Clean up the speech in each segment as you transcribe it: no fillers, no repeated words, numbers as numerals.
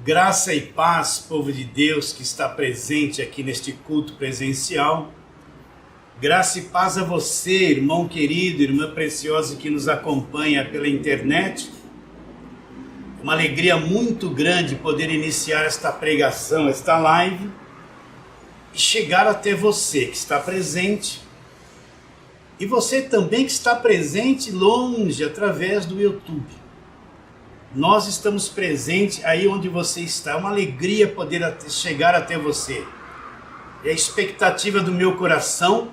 Graça e paz, povo de Deus que está presente aqui neste culto presencial. Graça e paz a você, irmão querido, irmã preciosa que nos acompanha pela internet. Uma alegria muito grande poder iniciar esta pregação, esta live, e chegar até você que está presente. E você também que está presente longe, através do YouTube. Nós estamos presentes aí onde você está. É uma alegria poder chegar até você. E a expectativa do meu coração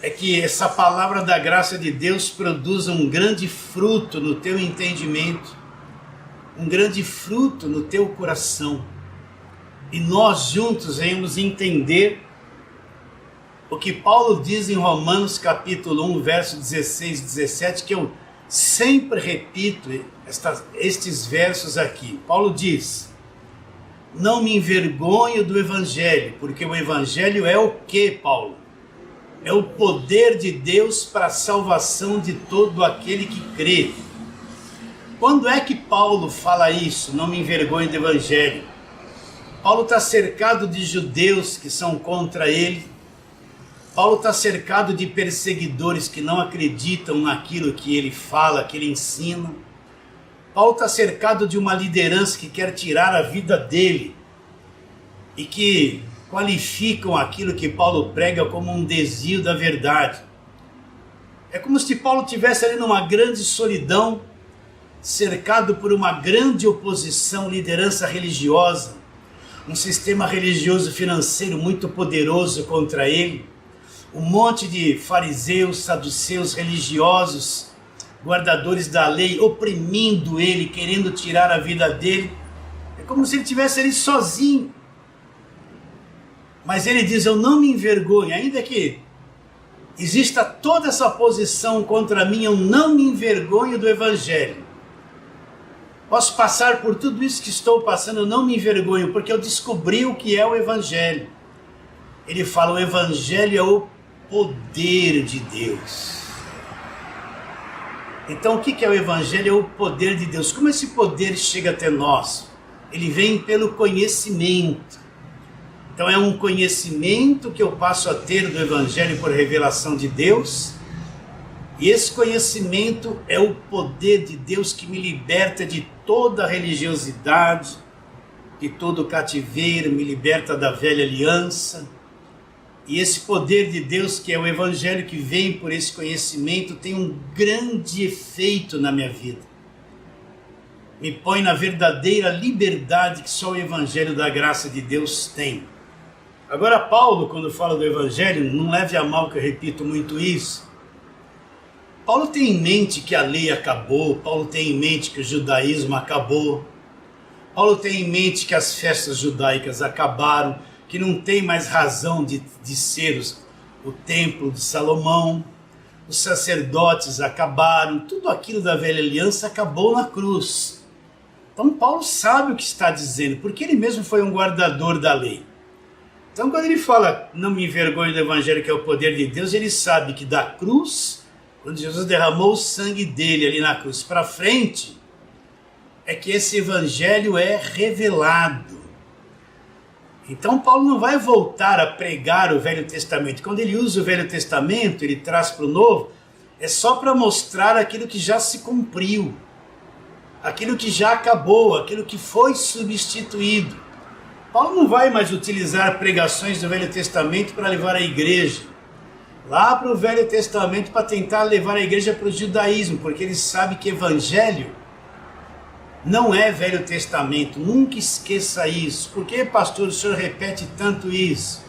é que essa palavra da graça de Deus produza um grande fruto no teu entendimento, um grande fruto no teu coração. E nós juntos venhamos entender o que Paulo diz em Romanos capítulo 1, verso 16 e 17, que eu sempre repito estes versos aqui. Paulo diz: não me envergonho do Evangelho, porque o Evangelho é o que, Paulo? É o poder de Deus para a salvação de todo aquele que crê. Quando é que Paulo fala isso? Não me envergonho do Evangelho. Paulo está cercado de judeus que são contra ele. Paulo está cercado de perseguidores que não acreditam naquilo que ele fala, que ele ensina. Paulo está cercado de uma liderança que quer tirar a vida dele e que qualificam aquilo que Paulo prega como um desvio da verdade. É como se Paulo estivesse ali numa grande solidão, cercado por uma grande oposição, liderança religiosa, um sistema religioso financeiro muito poderoso contra ele, um monte de fariseus, saduceus, religiosos, guardadores da lei, oprimindo ele, querendo tirar a vida dele. É como se ele estivesse ali sozinho. Mas ele diz: eu não me envergonho, ainda que exista toda essa posição contra mim, eu não me envergonho do Evangelho. Posso passar por tudo isso que estou passando, eu não me envergonho, porque eu descobri o que é o Evangelho. Ele fala: o Evangelho é o poder de Deus. Então o que é o Evangelho? É o poder de Deus. Como esse poder chega até nós? Ele vem pelo conhecimento. Então é um conhecimento que eu passo a ter do Evangelho por revelação de Deus. E esse conhecimento é o poder de Deus que me liberta de toda a religiosidade, de todo o cativeiro, me liberta da velha aliança. E esse poder de Deus, que é o Evangelho que vem por esse conhecimento, tem um grande efeito na minha vida. Me põe na verdadeira liberdade que só o Evangelho da graça de Deus tem. Agora Paulo, quando fala do Evangelho, não leve a mal que eu repito muito isso. Paulo tem em mente que a lei acabou, Paulo tem em mente que o judaísmo acabou, Paulo tem em mente que as festas judaicas acabaram, que não tem mais razão de ser o templo de Salomão, os sacerdotes acabaram, tudo aquilo da velha aliança acabou na cruz. Então Paulo sabe o que está dizendo, porque ele mesmo foi um guardador da lei. Então quando ele fala, não me envergonho do Evangelho que é o poder de Deus, ele sabe que da cruz, quando Jesus derramou o sangue dele ali na cruz para frente, é que esse Evangelho é revelado. Então Paulo não vai voltar a pregar o Velho Testamento. Quando ele usa o Velho Testamento, ele traz para o Novo, é só para mostrar aquilo que já se cumpriu, aquilo que já acabou, aquilo que foi substituído. Paulo não vai mais utilizar pregações do Velho Testamento para levar a igreja lá para o Velho Testamento, para tentar levar a igreja para o judaísmo, porque ele sabe que Evangelho não é Velho Testamento. Nunca esqueça isso. Por que, pastor, o senhor repete tanto isso?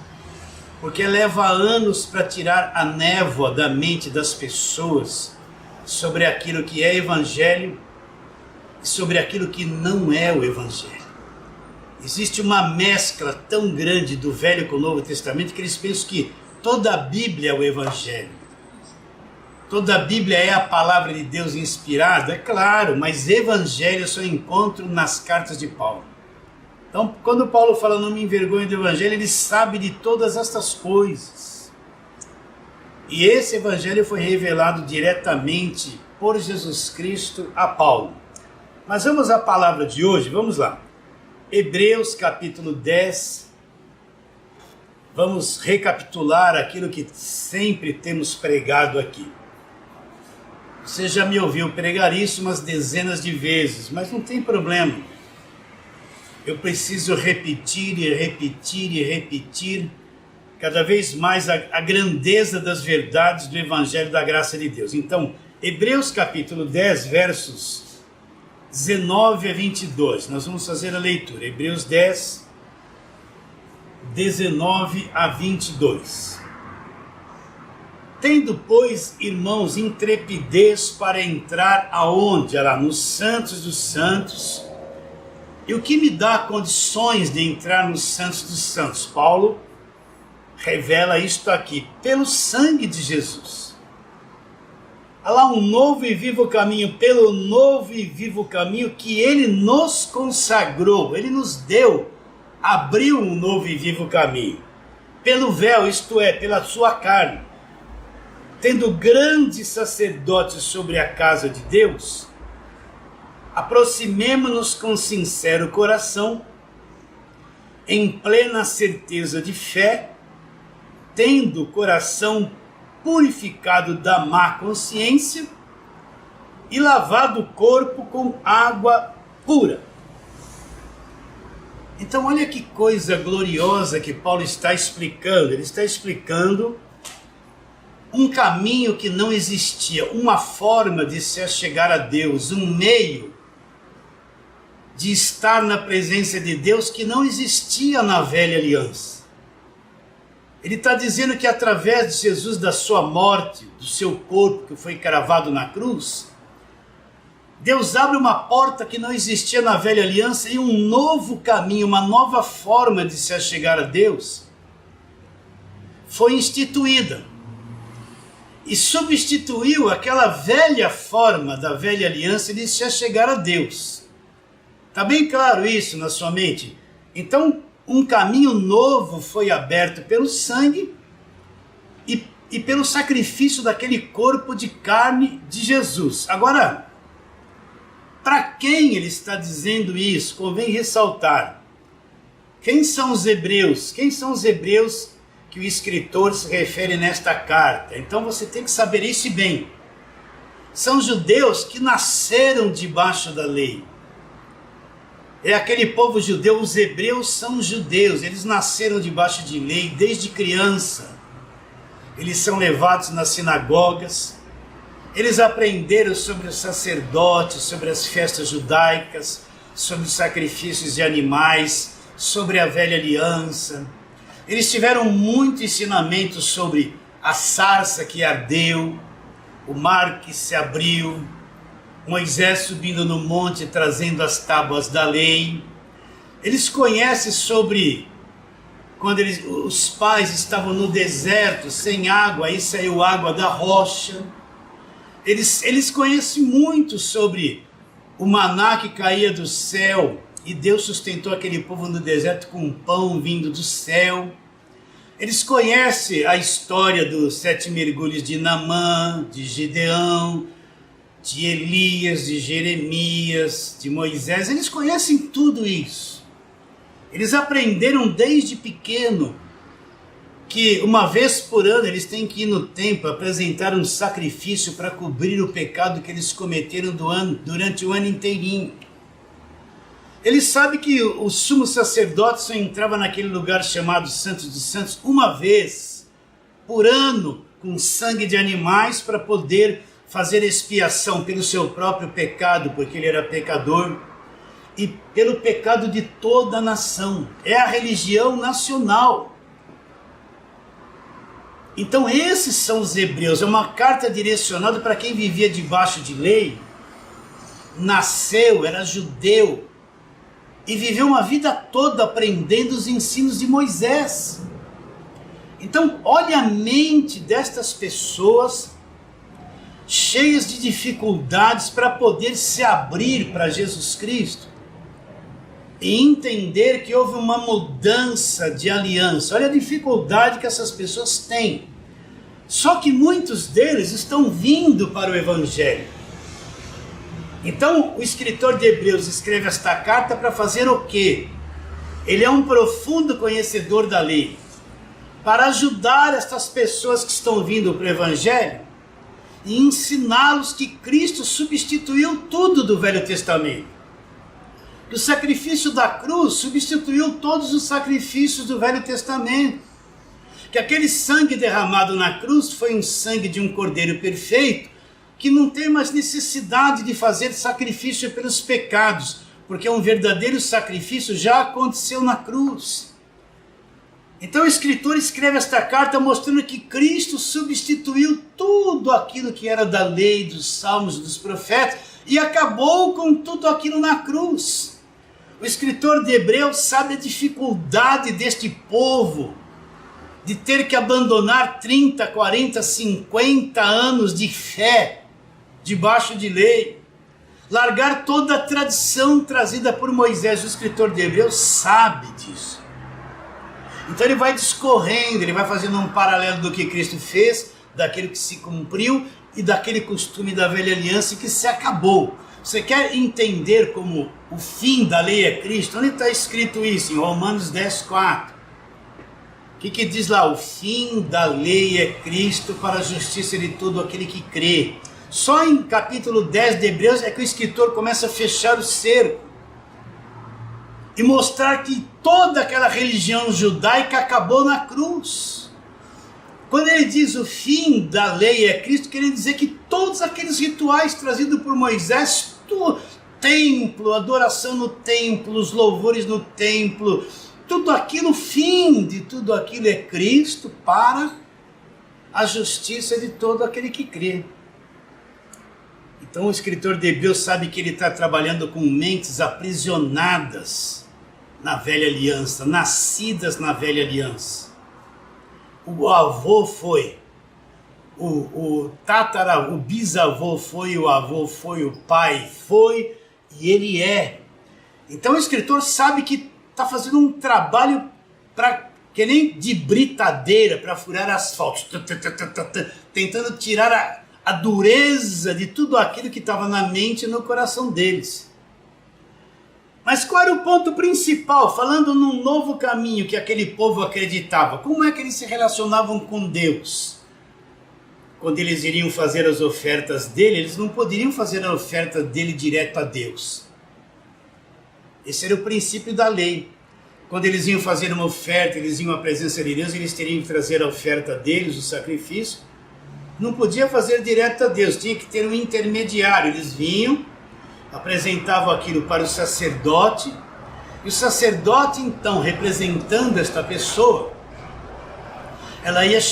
Porque leva anos para tirar a névoa da mente das pessoas sobre aquilo que é Evangelho e sobre aquilo que não é o Evangelho. Existe uma mescla tão grande do Velho com o Novo Testamento que eles pensam que toda a Bíblia é o Evangelho. Toda a Bíblia é a palavra de Deus inspirada, é claro, mas Evangelho eu só encontro nas cartas de Paulo. Então, quando Paulo fala não me envergonho do Evangelho, ele sabe de todas estas coisas. E esse Evangelho foi revelado diretamente por Jesus Cristo a Paulo. Mas vamos à palavra de hoje, vamos lá. Hebreus capítulo 10, vamos recapitular aquilo que sempre temos pregado aqui. Você já me ouviu pregar isso umas dezenas de vezes, mas não tem problema. Eu preciso repetir e repetir e repetir cada vez mais a grandeza das verdades do Evangelho da Graça de Deus. Então, Hebreus capítulo 10, versos 19 a 22. Nós vamos fazer a leitura. Hebreus 10, 19 a 22. Tendo, pois, irmãos, intrepidez para entrar aonde? Lá nos santos dos santos. E o que me dá condições de entrar nos santos dos santos? Paulo revela isto aqui, pelo sangue de Jesus. Há lá um novo e vivo caminho, pelo novo e vivo caminho que ele nos consagrou, ele nos deu, abriu um novo e vivo caminho. Pelo véu, isto é, pela sua carne. Tendo grande sacerdote sobre a casa de Deus, aproximemo-nos com sincero coração, em plena certeza de fé, tendo o coração purificado da má consciência e lavado o corpo com água pura. Então olha que coisa gloriosa que Paulo está explicando. Ele está explicando um caminho que não existia, uma forma de se achegar a Deus, um meio de estar na presença de Deus que não existia na velha aliança. Ele está dizendo que através de Jesus, da sua morte, do seu corpo que foi cravado na cruz, Deus abre uma porta que não existia na velha aliança e um novo caminho, uma nova forma de se achegar a Deus foi instituída. E substituiu aquela velha forma da velha aliança de se achegar a Deus. Está bem claro isso na sua mente? Então, um caminho novo foi aberto pelo sangue e pelo sacrifício daquele corpo de carne de Jesus. Agora, para quem ele está dizendo isso? Convém ressaltar. Quem são os hebreus? Quem são os hebreus que o escritor se refere nesta carta? Então você tem que saber isso bem. São judeus que nasceram debaixo da lei. É aquele povo judeu, os hebreus são judeus, eles nasceram debaixo de lei desde criança. Eles são levados nas sinagogas, eles aprenderam sobre os sacerdotes, sobre as festas judaicas, sobre os sacrifícios de animais, sobre a velha aliança. Eles tiveram muito ensinamento sobre a sarça que ardeu, o mar que se abriu, Moisés subindo no monte trazendo as tábuas da lei. Eles conhecem sobre quando os pais estavam no deserto, sem água, aí saiu água da rocha. Eles conhecem muito sobre o maná que caía do céu, e Deus sustentou aquele povo no deserto com um pão vindo do céu. Eles conhecem a história dos 7 mergulhos de Naamã, de Gideão, de Elias, de Jeremias, de Moisés. Eles conhecem tudo isso. Eles aprenderam desde pequeno que uma vez por ano eles têm que ir no templo apresentar um sacrifício para cobrir o pecado que eles cometeram durante o ano inteirinho. Eles sabem que o sumo sacerdote só entrava naquele lugar chamado Santos dos Santos uma vez por ano, com sangue de animais, para poder fazer expiação pelo seu próprio pecado, porque ele era pecador, e pelo pecado de toda a nação. É a religião nacional. Então esses são os hebreus. É uma carta direcionada para quem vivia debaixo de lei, nasceu, era judeu, e viveu uma vida toda aprendendo os ensinos de Moisés. Então, olha a mente destas pessoas cheias de dificuldades para poder se abrir para Jesus Cristo e entender que houve uma mudança de aliança. Olha a dificuldade que essas pessoas têm. Só que muitos deles estão vindo para o Evangelho. Então, o escritor de Hebreus escreve esta carta para fazer o quê? Ele é um profundo conhecedor da lei, para ajudar estas pessoas que estão vindo para o Evangelho e ensiná-los que Cristo substituiu tudo do Velho Testamento. Que o sacrifício da cruz substituiu todos os sacrifícios do Velho Testamento. Que aquele sangue derramado na cruz foi um sangue de um cordeiro perfeito, que não tem mais necessidade de fazer sacrifício pelos pecados, porque um verdadeiro sacrifício já aconteceu na cruz. Então o escritor escreve esta carta mostrando que Cristo substituiu tudo aquilo que era da lei, dos salmos, dos profetas, e acabou com tudo aquilo na cruz. O escritor de Hebreus sabe a dificuldade deste povo de ter que abandonar 30, 40, 50 anos de fé debaixo de lei, largar toda a tradição trazida por Moisés. O escritor de Hebreus sabe disso. Então ele vai discorrendo, ele vai fazendo um paralelo do que Cristo fez, daquilo que se cumpriu e daquele costume da velha aliança que se acabou. Você quer entender como o fim da lei é Cristo? Onde está escrito isso? Em Romanos 10, 4. O que diz lá? O fim da lei é Cristo para a justiça de todo aquele que crê. Só em capítulo 10 de Hebreus é que o escritor começa a fechar o cerco e mostrar que toda aquela religião judaica acabou na cruz. Quando ele diz o fim da lei é Cristo, quer dizer que todos aqueles rituais trazidos por Moisés, templo, adoração no templo, os louvores no templo, tudo aquilo, o fim de tudo aquilo é Cristo para a justiça de todo aquele que crê. Então o escritor de Hebreus sabe que ele está trabalhando com mentes aprisionadas na velha aliança, nascidas na velha aliança. O avô foi, o bisavô foi, o avô foi, o pai foi, e ele é. Então o escritor sabe que está fazendo um trabalho que nem de britadeira para furar asfalto, tentando tirar a dureza de tudo aquilo que estava na mente e no coração deles. Mas qual era o ponto principal? Falando num novo caminho que aquele povo acreditava. Como é que eles se relacionavam com Deus? Quando eles iriam fazer as ofertas dele, eles não poderiam fazer a oferta dele direto a Deus. Esse era o princípio da lei. Quando eles iam fazer uma oferta, eles iam à presença de Deus, eles teriam que trazer a oferta deles, o sacrifício. Não podia fazer direto a Deus, tinha que ter um intermediário. Eles vinham, apresentavam aquilo para o sacerdote, e o sacerdote então, representando esta pessoa,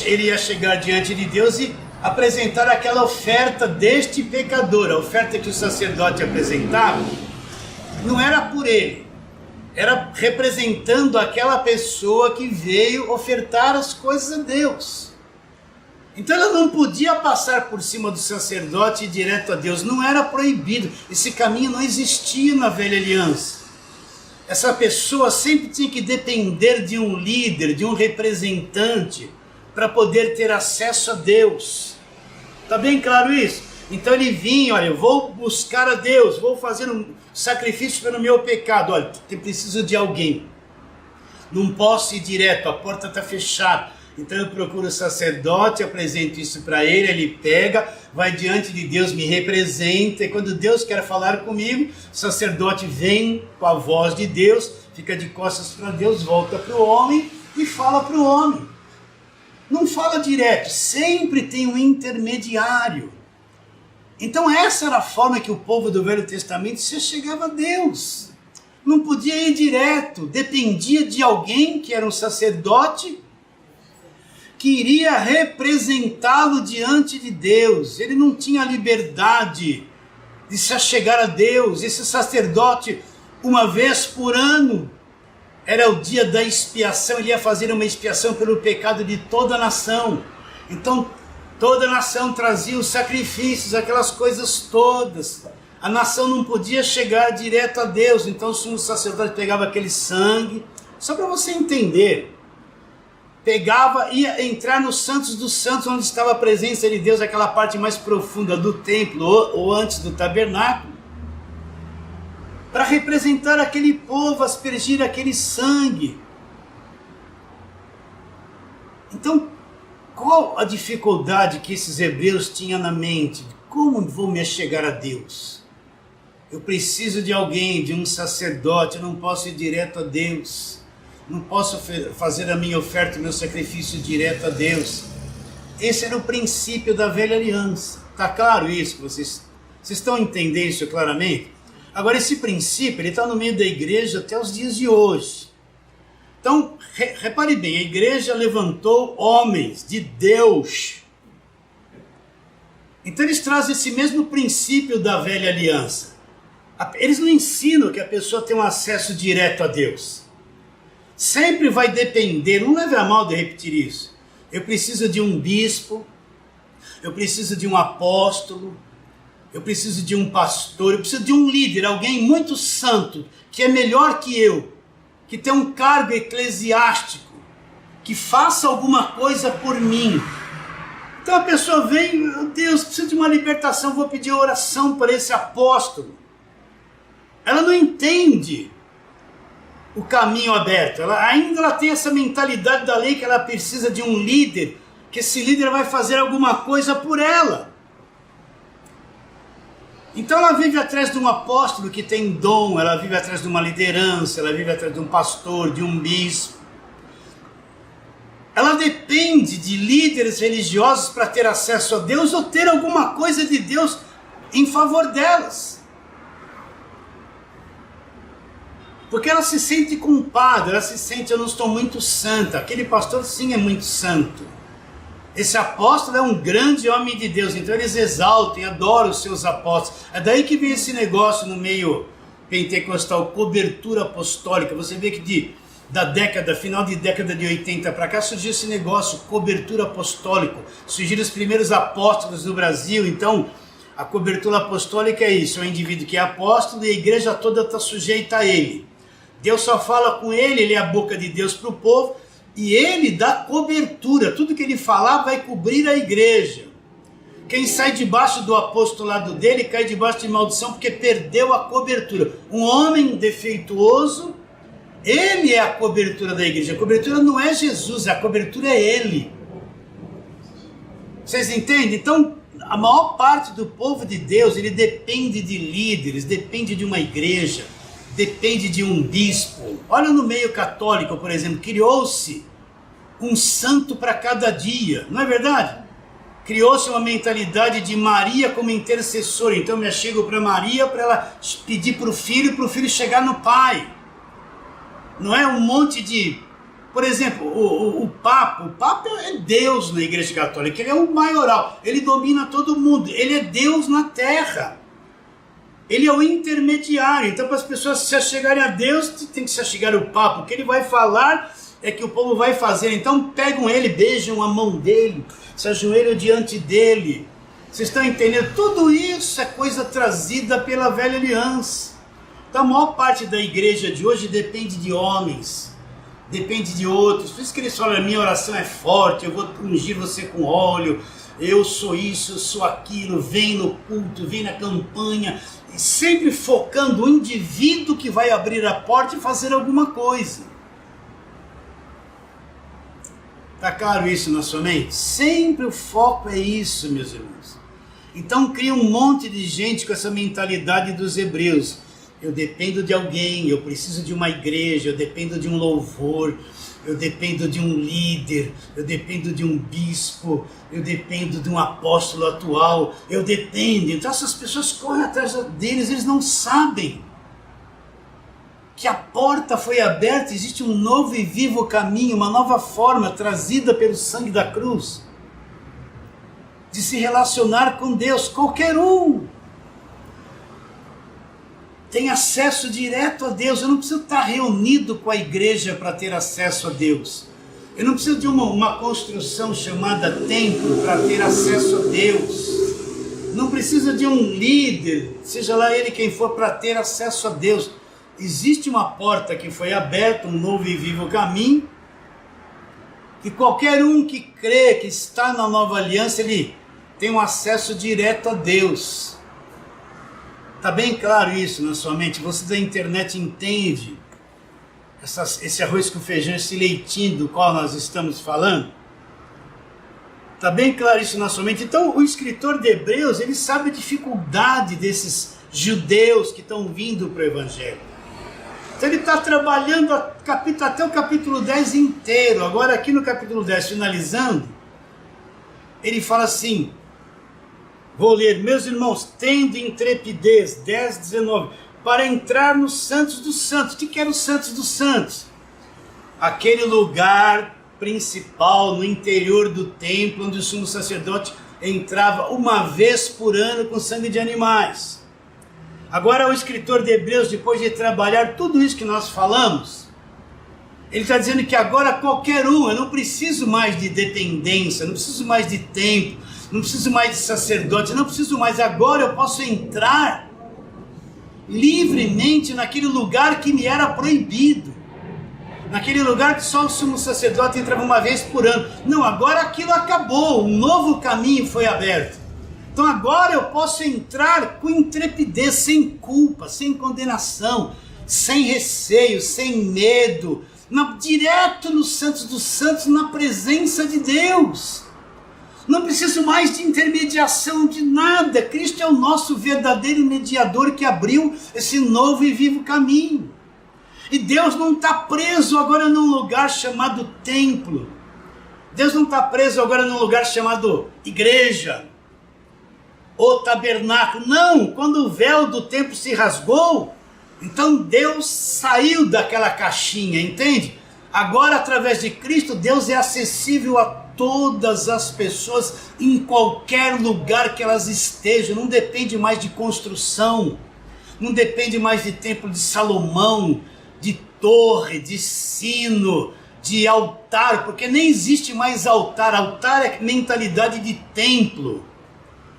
ele ia chegar diante de Deus e apresentar aquela oferta deste pecador. A oferta que o sacerdote apresentava não era por ele, era representando aquela pessoa que veio ofertar as coisas a Deus. Então ela não podia passar por cima do sacerdote e ir direto a Deus, não era proibido, esse caminho não existia na velha aliança. Essa pessoa sempre tinha que depender de um líder, de um representante, para poder ter acesso a Deus. Está bem claro isso? Então ele vinha, olha, eu vou buscar a Deus, vou fazer um sacrifício pelo meu pecado, olha, eu preciso de alguém, não posso ir direto, a porta está fechada. Então eu procuro o sacerdote, apresento isso para ele, ele pega, vai diante de Deus, me representa, e quando Deus quer falar comigo, o sacerdote vem com a voz de Deus, fica de costas para Deus, volta para o homem e fala para o homem. Não fala direto, sempre tem um intermediário. Então essa era a forma que o povo do Velho Testamento se chegava a Deus. Não podia ir direto, dependia de alguém que era um sacerdote, que iria representá-lo diante de Deus. Ele não tinha liberdade de se achegar a Deus. Esse sacerdote, uma vez por ano, era o dia da expiação, ele ia fazer uma expiação pelo pecado de toda a nação. Então, toda a nação trazia os sacrifícios, aquelas coisas todas. A nação não podia chegar direto a Deus, então o sacerdote pegava aquele sangue, só para você entender, pegava, ia entrar nos santos dos santos, onde estava a presença de Deus, aquela parte mais profunda do templo, ou antes do tabernáculo. para representar aquele povo, aspergir aquele sangue. Então, qual a dificuldade que esses hebreus tinham na mente? Como vou me achegar a Deus? Eu preciso de alguém, de um sacerdote, eu não posso ir direto a Deus. Não posso fazer a minha oferta, o meu sacrifício direto a Deus. Esse era o princípio da velha aliança. Está claro isso? Vocês estão entendendo isso claramente? Agora, esse princípio, ele está no meio da igreja até os dias de hoje. Então, repare bem, a igreja levantou homens de Deus. Então, eles trazem esse mesmo princípio da velha aliança. Eles não ensinam que a pessoa tem um acesso direto a Deus. Sempre vai depender, não leve a mal de repetir isso. Eu preciso de um bispo, eu preciso de um apóstolo, eu preciso de um pastor, eu preciso de um líder, alguém muito santo, que é melhor que eu, que tem um cargo eclesiástico, que faça alguma coisa por mim. Então a pessoa vem, meu Deus, preciso de uma libertação, vou pedir oração para esse apóstolo. Ela não entende o caminho aberto, ela tem essa mentalidade da lei que ela precisa de um líder, que esse líder vai fazer alguma coisa por ela. Então ela vive atrás de um apóstolo que tem dom, ela vive atrás de uma liderança, ela vive atrás de um pastor, de um bispo. Ela depende de líderes religiosos para ter acesso a Deus ou ter alguma coisa de Deus em favor delas. Porque ela se sente culpada, ela se sente, eu não estou muito santa. Aquele pastor sim é muito santo. Esse apóstolo é um grande homem de Deus, então eles exaltam, adoram os seus apóstolos. É daí que vem esse negócio no meio pentecostal, cobertura apostólica. Você vê que final de década de 80 para cá surgiu esse negócio, cobertura apostólica. Surgiram os primeiros apóstolos no Brasil, então a cobertura apostólica é isso, é um indivíduo que é apóstolo e a igreja toda está sujeita a ele. Deus só fala com ele, ele é a boca de Deus para o povo, e ele dá cobertura, tudo que ele falar vai cobrir a igreja. Quem sai debaixo do apostolado dele cai debaixo de maldição porque perdeu a cobertura. Um homem defeituoso, ele é a cobertura da igreja. A cobertura não é Jesus, a cobertura é ele. Vocês entendem? Então, a maior parte do povo de Deus, ele depende de líderes, depende de uma igreja, depende de um bispo. Olha no meio católico, por exemplo, criou-se um santo para cada dia, não é verdade? Criou-se uma mentalidade de Maria como intercessora, então eu me achego para Maria para ela pedir para o filho chegar no Pai. Não é um monte de... Por exemplo, o Papa é Deus na Igreja Católica, ele é o maioral, ele domina todo mundo, ele é Deus na terra. Ele é o intermediário, então para as pessoas se achegarem a Deus, tem que se achegar ao Papa. O que ele vai falar é que o povo vai fazer. Então pegam ele, beijam a mão dele, se ajoelham diante dele. Vocês estão entendendo? Tudo isso é coisa trazida pela velha aliança. Então a maior parte da igreja de hoje depende de homens, depende de outros. Por isso que eles falam, a minha oração é forte, eu vou ungir você com óleo, eu sou isso, eu sou aquilo, vem no culto, vem na campanha, e sempre focando o indivíduo que vai abrir a porta e fazer alguma coisa. Está claro isso na sua mente? Sempre o foco é isso, meus irmãos. Então cria um monte de gente com essa mentalidade dos hebreus. Eu dependo de alguém, eu preciso de uma igreja, eu dependo de um louvor, eu dependo de um líder, eu dependo de um bispo, eu dependo de um apóstolo atual, eu dependo. Então essas pessoas correm atrás deles, eles não sabem que a porta foi aberta, existe um novo e vivo caminho, uma nova forma trazida pelo sangue da cruz, de se relacionar com Deus. Qualquer um tem acesso direto a Deus. Eu não preciso estar reunido com a igreja para ter acesso a Deus. Eu não preciso de uma construção chamada templo para ter acesso a Deus. Não precisa de um líder, seja lá ele quem for, para ter acesso a Deus. Existe uma porta que foi aberta, um novo e vivo caminho, que qualquer um que crê que está na nova aliança, ele tem um acesso direto a Deus. Está bem claro isso na sua mente? Você da internet entende esse arroz com feijão, esse leitinho do qual nós estamos falando? Está bem claro isso na sua mente? Então o escritor de Hebreus, ele sabe a dificuldade desses judeus que estão vindo para o Evangelho. Então ele está trabalhando até o capítulo 10 inteiro. Agora aqui no capítulo 10, finalizando, ele fala assim, vou ler, meus irmãos, tendo intrepidez, 10, 19, para entrar nos santos dos santos. O que era os santos dos santos? Aquele lugar principal no interior do templo, onde o sumo sacerdote entrava uma vez por ano com sangue de animais. Agora o escritor de Hebreus, depois de trabalhar tudo isso que nós falamos, ele está dizendo que agora qualquer um, eu não preciso mais de dependência, não preciso mais de templo, não preciso mais de sacerdote, não preciso mais, agora eu posso entrar livremente naquele lugar que me era proibido, naquele lugar que só o sumo sacerdote entrava uma vez por ano. Não, agora aquilo acabou, um novo caminho foi aberto. Então agora eu posso entrar com intrepidez, sem culpa, sem condenação, sem receio, sem medo, direto nos santos dos santos, na presença de Deus. Não preciso mais de intermediação de nada. Cristo é o nosso verdadeiro mediador que abriu esse novo e vivo caminho. E Deus não está preso agora num lugar chamado templo. Deus não está preso agora num lugar chamado igreja ou tabernáculo. Não, quando o véu do templo se rasgou, então Deus saiu daquela caixinha, entende? Agora, através de Cristo, Deus é acessível a todas as pessoas, em qualquer lugar que elas estejam. Não depende mais de construção, não depende mais de templo de Salomão, de torre, de sino, de altar, porque nem existe mais altar. Altar é mentalidade de templo.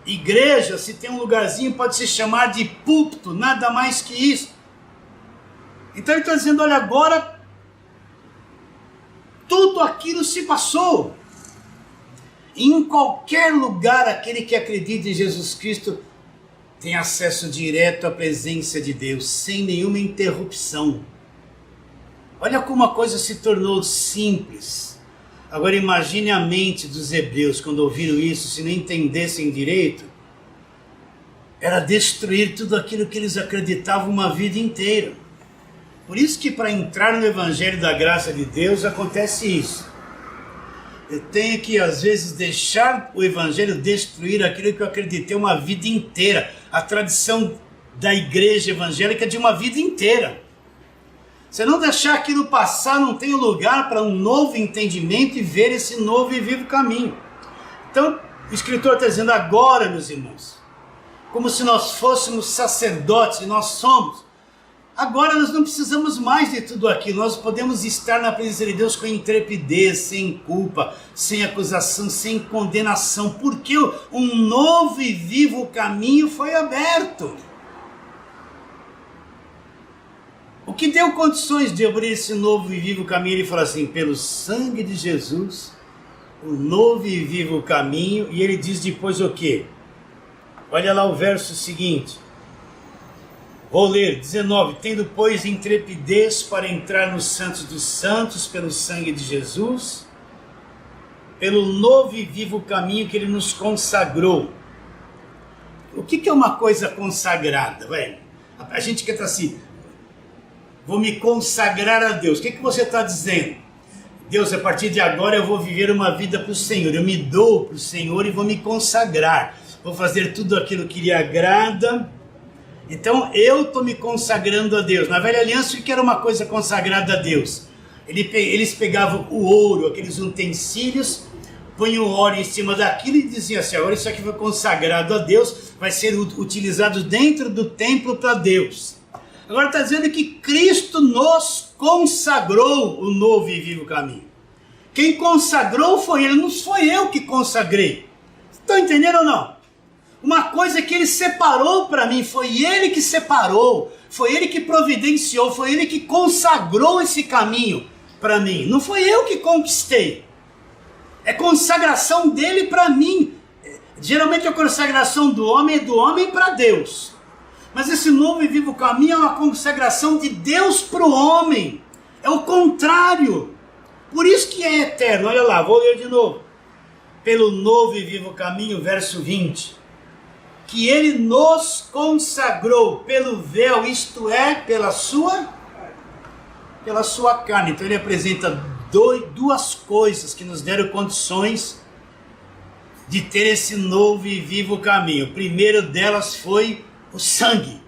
Igreja, se tem um lugarzinho, pode se chamar de púlpito, nada mais que isso. Então ele está dizendo, olha, agora tudo aquilo se passou. Em qualquer lugar, aquele que acredita em Jesus Cristo tem acesso direto à presença de Deus, sem nenhuma interrupção. Olha como a coisa se tornou simples. Agora imagine a mente dos hebreus quando ouviram isso, se não entendessem direito, era destruir tudo aquilo que eles acreditavam uma vida inteira. Por isso que para entrar no Evangelho da Graça de Deus acontece isso. Eu tenho que às vezes deixar o Evangelho destruir aquilo que eu acreditei uma vida inteira. A tradição da igreja evangélica de uma vida inteira. Se não deixar aquilo passar, não tem lugar para um novo entendimento e ver esse novo e vivo caminho. Então, o escritor está dizendo agora, meus irmãos, como se nós fôssemos sacerdotes, e nós somos. Agora nós não precisamos mais de tudo aquilo, nós podemos estar na presença de Deus com intrepidez, sem culpa, sem acusação, sem condenação, porque um novo e vivo caminho foi aberto. O que deu condições de abrir esse novo e vivo caminho? Ele fala assim, pelo sangue de Jesus, o novo e vivo caminho, e ele diz depois o quê? Olha lá o verso seguinte, vou ler, 19, tendo pois intrepidez para entrar nos santos dos santos, pelo sangue de Jesus, pelo novo e vivo caminho que ele nos consagrou. O que é uma coisa consagrada? A gente que está assim, vou me consagrar a Deus. O que você está dizendo? Deus, a partir de agora eu vou viver uma vida para o Senhor. Eu me dou para o Senhor e vou me consagrar. Vou fazer tudo aquilo que lhe agrada. Então eu estou me consagrando a Deus. Na velha aliança, o que era uma coisa consagrada a Deus? Eles pegavam o ouro, aqueles utensílios, punham o óleo em cima daquilo e diziam assim, agora isso aqui foi consagrado a Deus, vai ser utilizado dentro do templo para Deus. Agora está dizendo que Cristo nos consagrou o novo e vivo caminho. Quem consagrou foi Ele, não foi eu que consagrei. Estão entendendo ou não? Uma coisa que Ele separou para mim, foi Ele que separou, foi Ele que providenciou, foi Ele que consagrou esse caminho para mim. Não foi eu que conquistei. É consagração dele para mim. Geralmente a consagração do homem é do homem para Deus. Mas esse novo e vivo caminho é uma consagração de Deus para o homem. É o contrário. Por isso que é eterno. Olha lá, vou ler de novo. Pelo novo e vivo caminho, verso 20. Que ele nos consagrou pelo véu, isto é, pela sua carne. Então ele apresenta duas coisas que nos deram condições de ter esse novo e vivo caminho. O primeiro delas foi o sangue.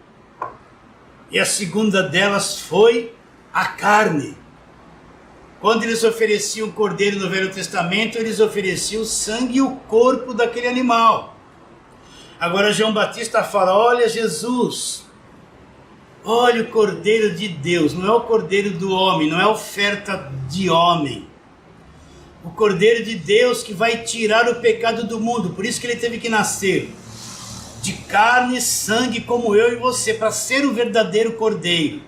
E a segunda delas foi a carne. Quando eles ofereciam o cordeiro no Velho Testamento, eles ofereciam o sangue e o corpo daquele animal. Agora João Batista fala, olha Jesus, olha o cordeiro de Deus, não é o cordeiro do homem, não é oferta de homem. O cordeiro de Deus que vai tirar o pecado do mundo, por isso que ele teve que nascer de carne e sangue como eu e você, para ser o verdadeiro cordeiro.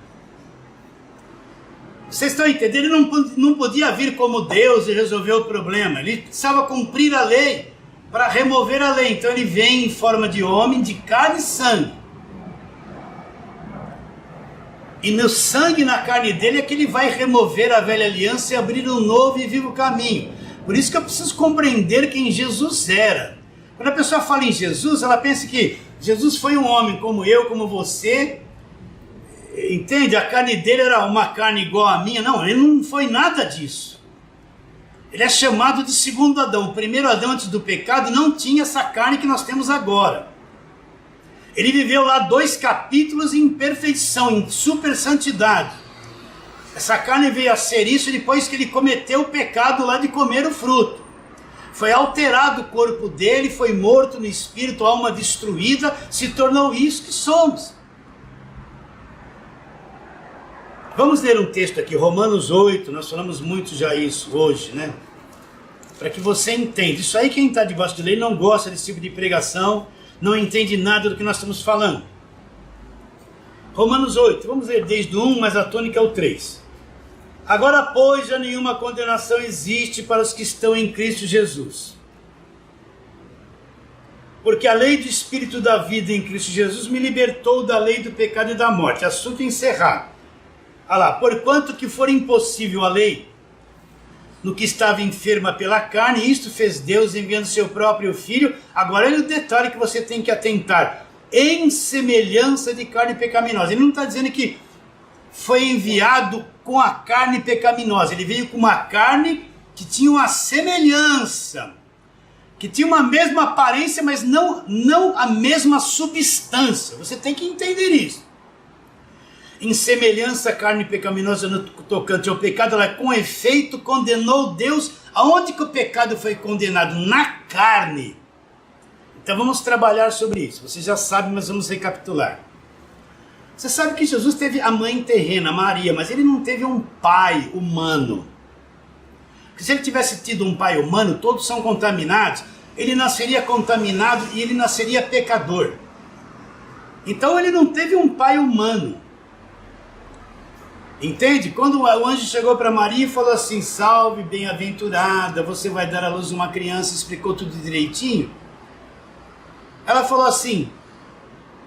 Vocês estão entendendo? Ele não podia vir como Deus e resolver o problema. Ele precisava cumprir a lei para remover a lei. Então ele vem em forma de homem, de carne e sangue. E no sangue e na carne dele é que ele vai remover a velha aliança e abrir um novo e vivo caminho. Por isso que eu preciso compreender quem Jesus era. Quando a pessoa fala em Jesus, ela pensa que Jesus foi um homem como eu, como você. Entende? A carne dele era uma carne igual à minha. Não, ele não foi nada disso. Ele é chamado de segundo Adão. O primeiro Adão, antes do pecado, não tinha essa carne que nós temos agora. Ele viveu lá 2 capítulos em perfeição, em super santidade. Essa carne veio a ser isso depois que ele cometeu o pecado lá de comer o fruto. Foi alterado o corpo dele, foi morto no espírito, alma destruída, se tornou isso que somos. Vamos ler um texto aqui, Romanos 8, nós falamos muito já isso hoje, né? Para que você entenda. Isso aí quem está debaixo de lei não gosta desse tipo de pregação, não entende nada do que nós estamos falando. Romanos 8, vamos ler desde o 1, mas a tônica é o 3. Agora, pois, já nenhuma condenação existe para os que estão em Cristo Jesus. Porque a lei do Espírito da vida em Cristo Jesus me libertou da lei do pecado e da morte. Assunto encerrado. Olha lá, porquanto que for impossível a lei, no que estava enferma pela carne, isto fez Deus enviando seu próprio Filho. Agora olha o detalhe que você tem que atentar. Em semelhança de carne pecaminosa. Ele não está dizendo que foi enviado com a carne pecaminosa. Ele veio com uma carne que tinha uma semelhança, que tinha uma mesma aparência, mas não a mesma substância. Você tem que entender isso. Em semelhança à carne pecaminosa no tocante ao pecado, ela com efeito condenou Deus. Aonde que o pecado foi condenado? Na carne. Então vamos trabalhar sobre isso. Você já sabe, mas vamos recapitular. Você sabe que Jesus teve a mãe terrena, Maria, mas ele não teve um pai humano. Porque se ele tivesse tido um pai humano, todos são contaminados, ele nasceria contaminado e ele nasceria pecador. Então ele não teve um pai humano. Entende? Quando o anjo chegou para Maria e falou assim, salve, bem-aventurada, você vai dar à luz uma criança, explicou tudo direitinho. Ela falou assim,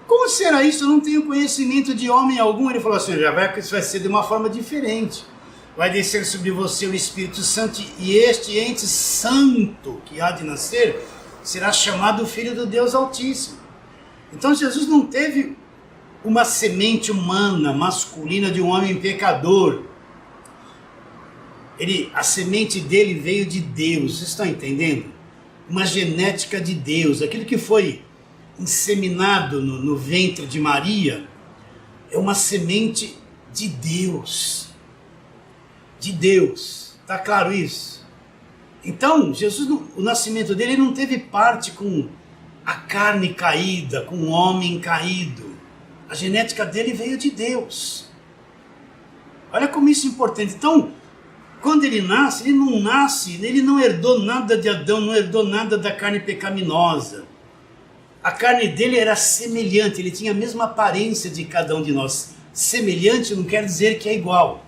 como será isso? Eu não tenho conhecimento de homem algum. Ele falou assim, isso vai ser de uma forma diferente. Vai descer sobre você o Espírito Santo e este ente santo que há de nascer será chamado Filho do Deus Altíssimo. Então Jesus não teve uma semente humana, masculina de um homem pecador. A semente dele veio de Deus, vocês estão entendendo? Uma genética de Deus, aquilo que foi inseminado no ventre de Maria, é uma semente de Deus. De Deus, está claro isso? Então, Jesus, o nascimento dele não teve parte com a carne caída, com o homem caído. A genética dele veio de Deus. Olha como isso é importante. Então, quando ele nasce, ele não herdou nada de Adão, não herdou nada da carne pecaminosa. A carne dele era semelhante, ele tinha a mesma aparência de cada um de nós. Semelhante não quer dizer que é igual.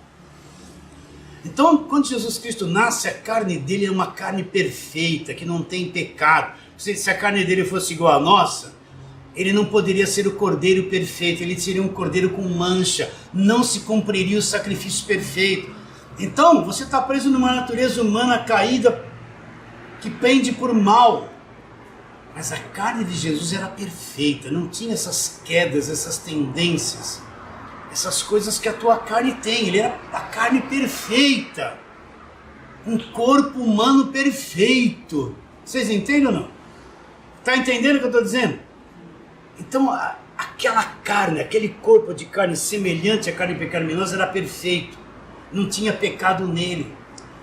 Então, quando Jesus Cristo nasce, a carne dele é uma carne perfeita, que não tem pecado. Se a carne dele fosse igual à nossa, Ele não poderia ser o cordeiro perfeito, ele seria um cordeiro com mancha, não se cumpriria o sacrifício perfeito. Então, você está preso numa natureza humana caída, que pende por mal. Mas a carne de Jesus era perfeita, não tinha essas quedas, essas tendências, essas coisas que a tua carne tem. Ele era a carne perfeita, um corpo humano perfeito. Vocês entendem ou não? Está entendendo o que eu estou dizendo? Então, aquela carne, aquele corpo de carne semelhante à carne pecaminosa era perfeito. Não tinha pecado nele,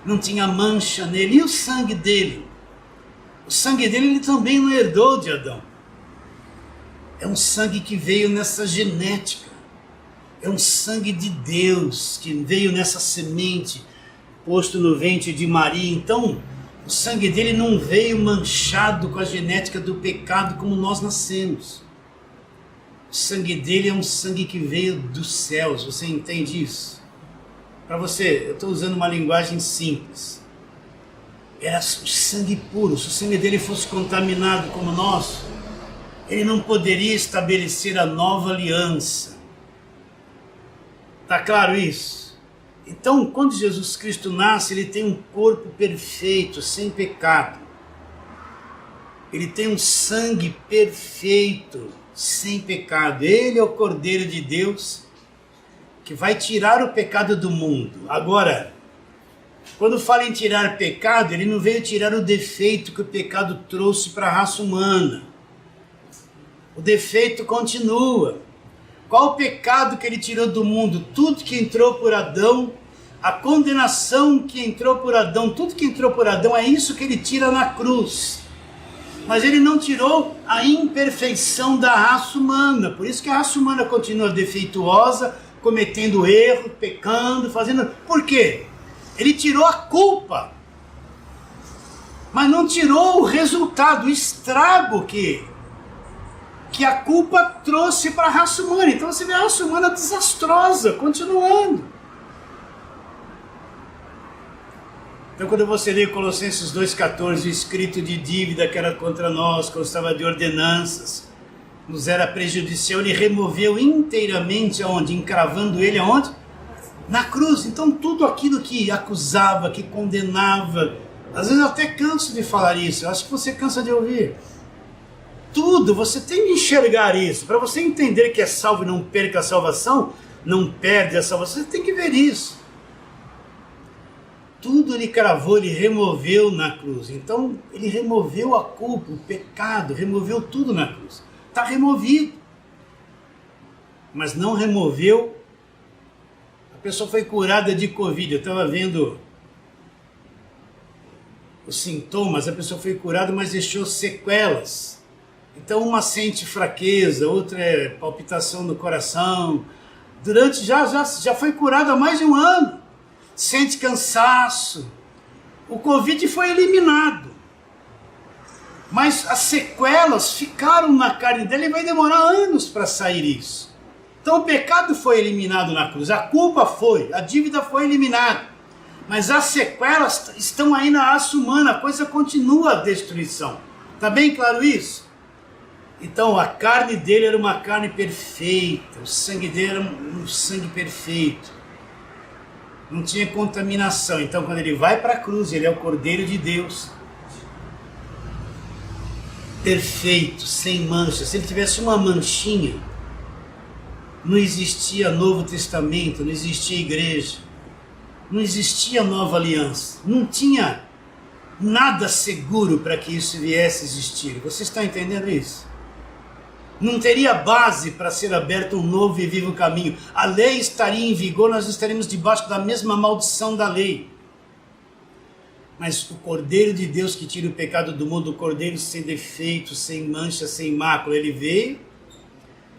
não tinha mancha nele. E o sangue dele? O sangue dele ele também não herdou de Adão. É um sangue que veio nessa genética. É um sangue de Deus que veio nessa semente, posto no ventre de Maria. Então, o sangue dele não veio manchado com a genética do pecado como nós nascemos. O sangue dele é um sangue que veio dos céus. Você entende isso? Para você, eu estou usando uma linguagem simples. Era o sangue puro. Se o sangue dele fosse contaminado como o nosso, ele não poderia estabelecer a nova aliança. Está claro isso? Então, quando Jesus Cristo nasce, ele tem um corpo perfeito, sem pecado. Ele tem um sangue perfeito, sem pecado. Ele é o Cordeiro de Deus, que vai tirar o pecado do mundo. Agora, quando fala em tirar pecado, ele não veio tirar o defeito que o pecado trouxe para a raça humana. O defeito continua. Qual o pecado que ele tirou do mundo? Tudo que entrou por Adão, a condenação que entrou por Adão, tudo que entrou por Adão, é isso que ele tira na cruz. Mas ele não tirou a imperfeição da raça humana. Por isso que a raça humana continua defeituosa, cometendo erro, pecando, fazendo... Por quê? Ele tirou a culpa, mas não tirou o resultado, o estrago que a culpa trouxe para a raça humana. Então você vê a raça humana desastrosa, continuando. Então quando você lê Colossenses 2,14, o escrito de dívida que era contra nós, constava de ordenanças, nos era prejudicial, ele removeu inteiramente aonde? Encravando ele aonde? Na cruz. Então tudo aquilo que acusava, que condenava, às vezes eu até canso de falar isso, eu acho que você cansa de ouvir. Tudo, você tem que enxergar isso. Para você entender que é salvo e não perca a salvação, não perde a salvação, você tem que ver isso. Tudo ele cravou, ele removeu na cruz. Então ele removeu a culpa, o pecado, removeu tudo na cruz. Está removido, mas não removeu. A pessoa foi curada de Covid, eu estava vendo os sintomas, a pessoa foi curada, mas deixou sequelas. Então uma sente fraqueza, outra é palpitação no coração, já foi curada há mais de um ano, sente cansaço. O Covid foi eliminado, mas as sequelas ficaram na carne dele e vai demorar anos para sair isso. Então o pecado foi eliminado na cruz, a culpa foi, a dívida foi eliminada, mas as sequelas estão aí na raça humana, a coisa continua a destruição. Está bem claro isso? Então a carne dele era uma carne perfeita, o sangue dele era um sangue perfeito, não tinha contaminação. Então quando ele vai para a cruz, ele é o Cordeiro de Deus, perfeito, sem mancha. Se ele tivesse uma manchinha, não existia Novo Testamento, não existia igreja, não existia nova aliança, não tinha nada seguro para que isso viesse a existir. Você está entendendo isso? Não teria base para ser aberto um novo e vivo caminho. A lei estaria em vigor, nós estaríamos debaixo da mesma maldição da lei. Mas o Cordeiro de Deus que tira o pecado do mundo, o Cordeiro sem defeito, sem mancha, sem mácula, ele veio.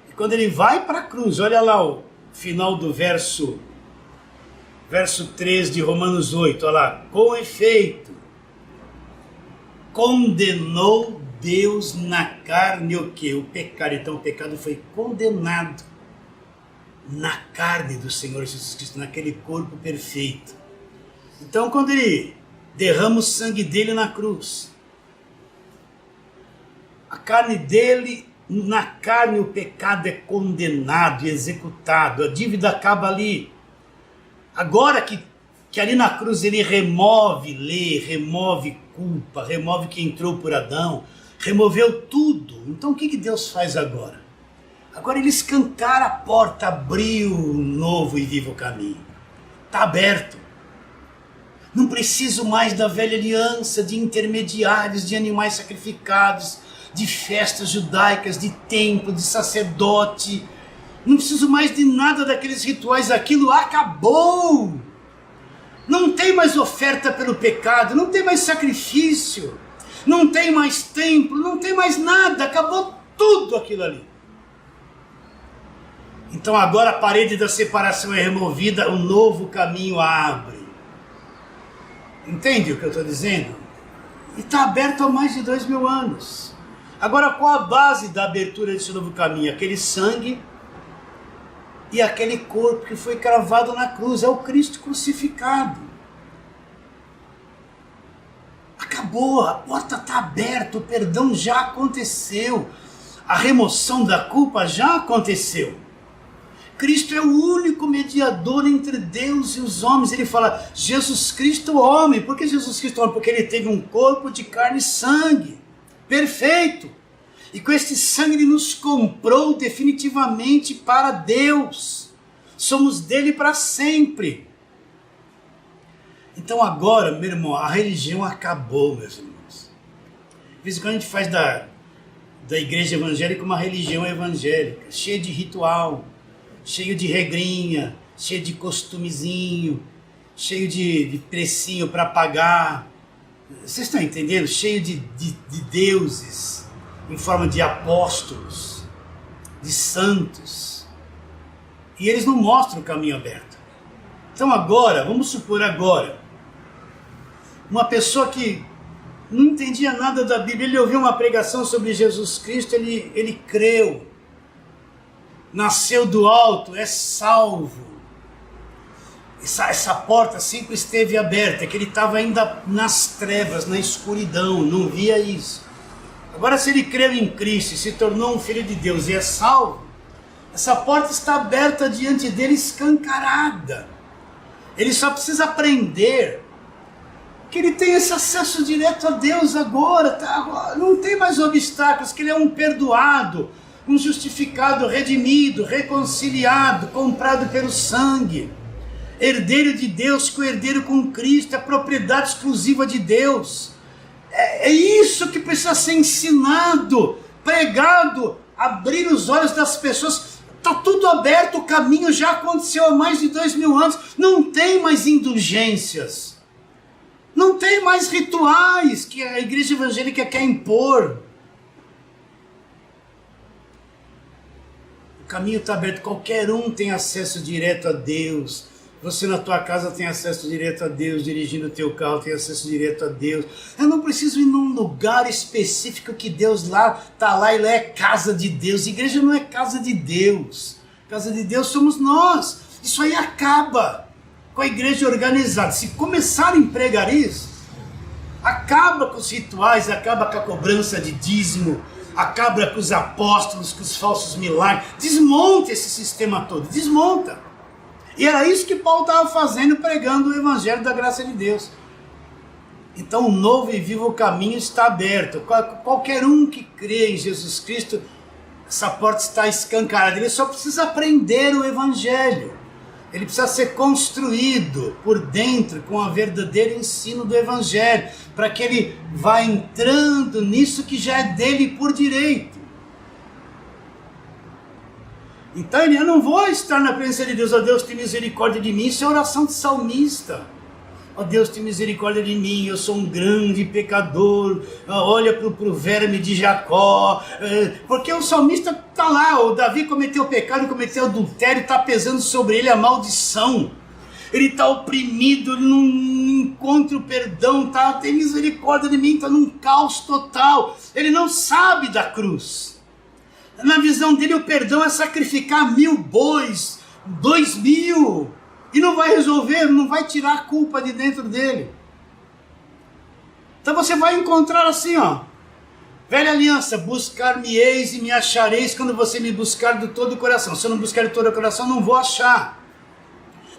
E quando ele vai para a cruz, olha lá o final do verso 3 de Romanos 8, olha lá. Com efeito, condenou Deus na carne o quê? O pecado. Então o pecado foi condenado na carne do Senhor Jesus Cristo, naquele corpo perfeito. Então quando ele derrama o sangue dele na cruz, a carne dele Na carne o pecado é condenado e executado, a dívida acaba ali. Agora que ali na cruz ele remove lei, remove culpa, remove que entrou por Adão, removeu tudo. Então o que Deus faz agora? Agora ele escancara a porta, abriu um novo e vivo caminho. Está aberto. Não preciso mais da velha aliança, de intermediários, de animais sacrificados, de festas judaicas, de templo, de sacerdote. Não preciso mais de nada daqueles rituais, aquilo acabou. Não tem mais oferta pelo pecado, não tem mais sacrifício, não tem mais templo, não tem mais nada, acabou tudo aquilo ali. Então agora a parede da separação é removida, um novo caminho abre. Entende o que eu estou dizendo? E está aberto há mais de 2000 anos. Agora qual a base da abertura desse novo caminho? Aquele sangue e aquele corpo que foi cravado na cruz, é o Cristo crucificado. Acabou, a porta está aberta, o perdão já aconteceu, a remoção da culpa já aconteceu. Cristo é o único mediador entre Deus e os homens. Ele fala, Jesus Cristo homem. Por que Jesus Cristo homem? Porque ele teve um corpo de carne e sangue, perfeito. E com este sangue ele nos comprou definitivamente para Deus. Somos dele para sempre. Então agora, meu irmão, a religião acabou, meus irmãos. De vez em quando a gente faz da igreja evangélica uma religião evangélica, cheia de ritual, cheio de regrinha, cheio de costumezinho, cheio de precinho para pagar. Vocês estão entendendo? Cheio de deuses, em forma de apóstolos, de santos. E eles não mostram o caminho aberto. Então agora, vamos supor agora, uma pessoa que não entendia nada da Bíblia, ele ouviu uma pregação sobre Jesus Cristo, ele creu, nasceu do alto, é salvo. Essa porta sempre esteve aberta, que ele estava ainda nas trevas, na escuridão, não via isso. Agora se ele creu em Cristo e se tornou um filho de Deus e é salvo, essa porta está aberta diante dele, escancarada. Ele só precisa aprender que ele tem esse acesso direto a Deus agora, tá? Não tem mais obstáculos, que ele é um perdoado, um justificado, redimido, reconciliado, comprado pelo sangue, herdeiro de Deus, co-herdeiro com Cristo, é propriedade exclusiva de Deus. É isso que precisa ser ensinado, pregado, abrir os olhos das pessoas. Está tudo aberto, o caminho já aconteceu há mais de 2000 anos, não tem mais indulgências, não tem mais rituais que a igreja evangélica quer impor. O caminho está aberto, qualquer um tem acesso direto a Deus. Você na tua casa tem acesso direto a Deus, dirigindo o teu carro tem acesso direto a Deus. Eu não preciso ir num lugar específico que Deus lá está lá, ele é casa de Deus. Igreja não é casa de Deus. Casa de Deus somos nós. Isso aí acaba com a igreja organizada. Se começarem a pregar isso, acaba com os rituais, acaba com a cobrança de dízimo, acaba com os apóstolos, com os falsos milagres. Desmonta esse sistema todo, desmonta. E era isso que Paulo estava fazendo, pregando o evangelho da graça de Deus. Então o novo e vivo caminho está aberto. Qualquer um que crê em Jesus Cristo, essa porta está escancarada. Ele só precisa aprender o evangelho. Ele precisa ser construído por dentro com o verdadeiro ensino do evangelho, para que ele vá entrando nisso que já é dele por direito. Então eu não vou estar na presença de Deus, ó Deus, tem misericórdia de mim. Isso é oração de salmista. Ó Deus, tem misericórdia de mim, eu sou um grande pecador. Olha para o verme de Jacó. Porque o salmista está lá, o Davi cometeu pecado, cometeu adultério, está pesando sobre ele a maldição. Ele está oprimido, ele não encontra o perdão, tem misericórdia de mim, está num caos total. Ele não sabe da cruz. Na visão dele o perdão é sacrificar 1000 bois, 2000, e não vai resolver, não vai tirar a culpa de dentro dele. Então você vai encontrar assim, Velha aliança, buscar-me-eis e me achareis quando você me buscar de todo o coração. Se eu não buscar de todo o coração, não vou achar.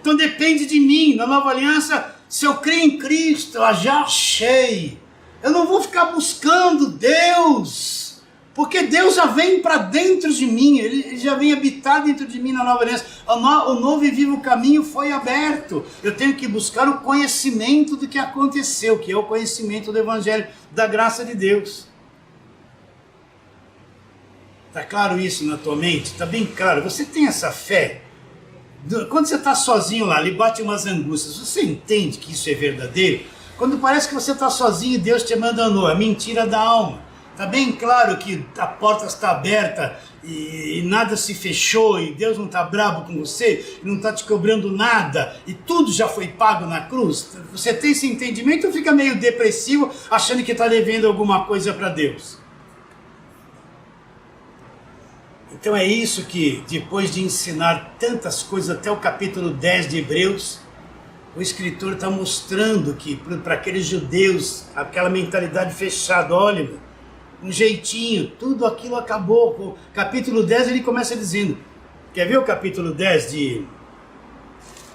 Então depende de mim. Na nova aliança, se eu creio em Cristo, eu já achei. Eu não vou ficar buscando Deus, porque Deus já vem para dentro de mim, Ele já vem habitar dentro de mim na nova aliança. O novo e vivo caminho foi aberto. Eu tenho que buscar o conhecimento do que aconteceu, que é o conhecimento do Evangelho, da graça de Deus. Está claro isso na tua mente? Está bem claro? Você tem essa fé? Quando você está sozinho lá, lhe bate umas angústias, você entende que isso é verdadeiro? Quando parece que você está sozinho e Deus te abandonou, a mentira da alma. Está bem claro que a porta está aberta e nada se fechou e Deus não está bravo com você, não está te cobrando nada e tudo já foi pago na cruz. Você tem esse entendimento ou fica meio depressivo achando que está devendo alguma coisa para Deus? Então é isso que, depois de ensinar tantas coisas até o capítulo 10 de Hebreus, o escritor está mostrando que para aqueles judeus, aquela mentalidade fechada, olha, um jeitinho, tudo aquilo acabou. O capítulo 10 ele começa dizendo, quer ver o capítulo 10 de...